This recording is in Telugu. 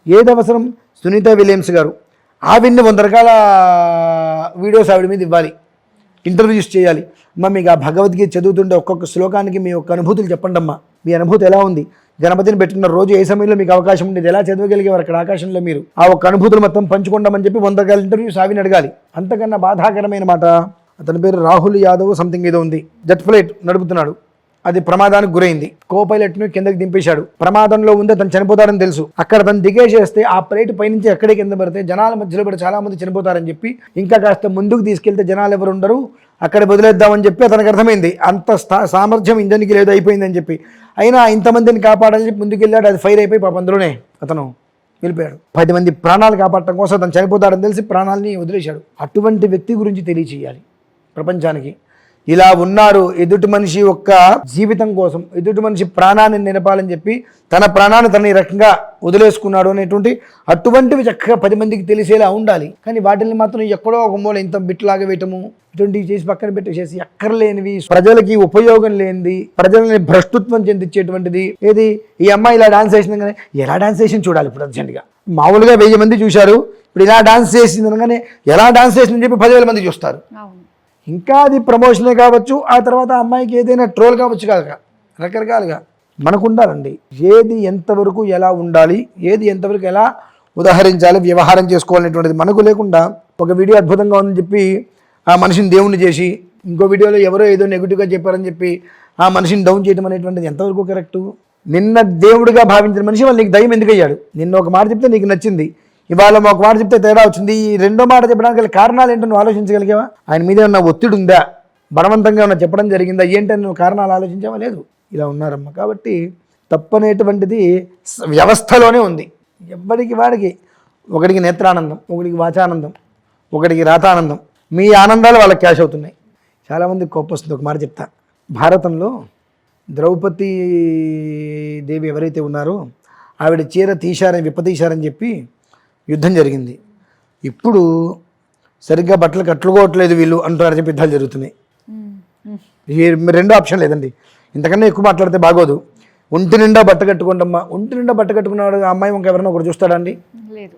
ఏది అవసరం? సునీత విలియమ్స్ గారు ఆవిడ్ని 100 రకాల వీడియోస్ ఆవిడ మీద ఇవ్వాలి, ఇంటర్వ్యూస్ చేయాలి. అమ్మ మీకు ఆ భగవద్గీత చదువుతుంటే ఒక్కొక్క శ్లోకానికి మీ యొక్క అనుభూతులు చెప్పండి అమ్మా, మీ అనుభూతి ఎలా ఉంది, గణపతిని పెట్టిన రోజు ఏ సమయంలో మీకు అవకాశం ఉండేది, ఎలా చదవగలిగేవారు అక్కడ ఆకాశంలో మీరు, ఆ ఒక్క అనుభూతులు మొత్తం పంచుకుంటామని చెప్పి 100 రకాల ఇంటర్వ్యూస్ ఆవిని అడగాలి. అంతకన్నా బాధాకరమైన మాట, అతని పేరు రాహుల్ యాదవ్ సంథింగ్ ఏదో ఉంది, జెట్ ఫ్లైట్ నడుపుతున్నాడు, అది ప్రమాదానికి గురైంది, కో పైలట్ను కిందకి దింపేశాడు, ప్రమాదంలో ఉంది అతను చనిపోతారని తెలుసు, అక్కడ తను దిగేసేస్తే ఆ ప్లేట్ పైనుంచి ఎక్కడే కింద పడితే జనాల మధ్యలో పడి చాలా మంది చనిపోతారని చెప్పి ఇంకా కాస్త ముందుకు తీసుకెళ్తే జనాలు ఎవరు ఉండరు, అక్కడ వదిలేద్దామని చెప్పి అతనికి అర్థమైంది, అంత సామర్థ్యం ఇంజన్కి లేదు అయిపోయిందని చెప్పి, అయినా ఇంతమందిని కాపాడాలని చెప్పి ముందుకెళ్ళాడు, అది ఫైర్ అయిపోయి పాప అందులోనే అతను వెళ్ళిపోయాడు. 10 మంది ప్రాణాలు కాపాడటం కోసం అతను చనిపోతాడని తెలిసి ప్రాణాలని వదిలేశాడు. అటువంటి వ్యక్తి గురించి తెలియచేయాలి ప్రపంచానికి. ఇలా ఉన్నారు, ఎదుటి మనిషి యొక్క జీవితం కోసం, ఎదుటి మనిషి ప్రాణాన్ని నిలపాలని చెప్పి తన ప్రాణాన్ని తన ఈ రకంగా వదిలేసుకున్నాడు అనేటువంటి అటువంటివి చక్కగా 10 మందికి తెలిసేలా ఉండాలి. కానీ వాటిని మాత్రం ఎక్కడో ఒక మూల ఇంత బిట్లాగా వేయటము, ఇటువంటివి చేసి పక్కన పెట్టేసేసి అక్కర్లేనివి, ప్రజలకి ఉపయోగం లేనిది, ప్రజలని భ్రష్టత్వం చెందించేటువంటిది. ఏది ఈ అమ్మాయి ఇలా డాన్స్ చేసింది కానీ ఎలా డాన్స్ చేసింది చూడాలి. ఇప్పుడు అర్జెంట్గా మామూలుగా 1000 మంది చూశారు, ఇప్పుడు ఇలా డాన్స్ చేసింది అనగానే ఎలా డాన్స్ చేసిందని చెప్పి 10,000 మంది చూస్తారు. ఇంకా అది ప్రమోషనే కావచ్చు, ఆ తర్వాత అమ్మాయికి ఏదైనా ట్రోల్ కావచ్చు కాక రకరకాలుగా మనకు ఉండాలండి. ఏది ఎంతవరకు ఎలా ఉండాలి, ఏది ఎంతవరకు ఎలా ఉదాహరించాలి, వ్యవహారం చేసుకోవాలనేటువంటిది మనకు లేకుండా ఒక వీడియో అద్భుతంగా ఉందని చెప్పి ఆ మనిషిని దేవుణ్ణి చేసి, ఇంకో వీడియోలో ఎవరో ఏదో నెగిటివ్గా చెప్పారని చెప్పి ఆ మనిషిని డౌన్ చేయడం అనేటువంటిది ఎంతవరకు కరెక్టు? నిన్న దేవుడిగా భావించిన మనిషి వాళ్ళు నీకు దయ్యం ఎందుకు అయ్యాడు? నిన్న ఒక మాట చెప్తే నీకు నచ్చింది, ఇవాళ ఒక మాట చెప్తే తేడా వచ్చింది. ఈ రెండో మాట చెప్పడానికి గల కారణాలు ఏంటో నువ్వు ఆలోచించగలిగావా? ఆయన మీద ఉన్న ఒత్తిడి ఉందా, బలవంతంగా ఉన్న చెప్పడం జరిగిందా, ఏంటని నువ్వు కారణాలు ఆలోచించావా? లేదు. ఇలా ఉన్నారమ్మ. కాబట్టి తప్పనేటువంటిది వ్యవస్థలోనే ఉంది. ఎవ్వడికి వాడికి, ఒకడికి నేత్రానందం, ఒకడికి వాచానందం, ఒకడికి రాతానందం, మీ ఆనందాలు వాళ్ళకి క్యాష్ అవుతున్నాయి. చాలామంది కోపం వస్తుంది. ఒక మాట చెప్తా, భారతంలో ద్రౌపది దేవి ఎవరైతే ఉన్నారో ఆవిడ చీర తీశారని విప్పతీశారని చెప్పి యుద్ధం జరిగింది. ఇప్పుడు సరిగ్గా బట్టలు కట్టుకోవట్లేదు వీళ్ళు అంటున్నారు చెప్పి యుద్ధాలు జరుగుతున్నాయి. రెండో ఆప్షన్ లేదండి, ఇంతకన్నా ఎక్కువ మాట్లాడితే బాగోదు. ఒంటి నిండా బట్ట కట్టుకుంటమ్మా, ఒంటి నిండా బట్ట కట్టుకున్నాడు ఆ అమ్మాయి ఇంకెవరైనా ఒకటి చూస్తాడా అండి? లేదు.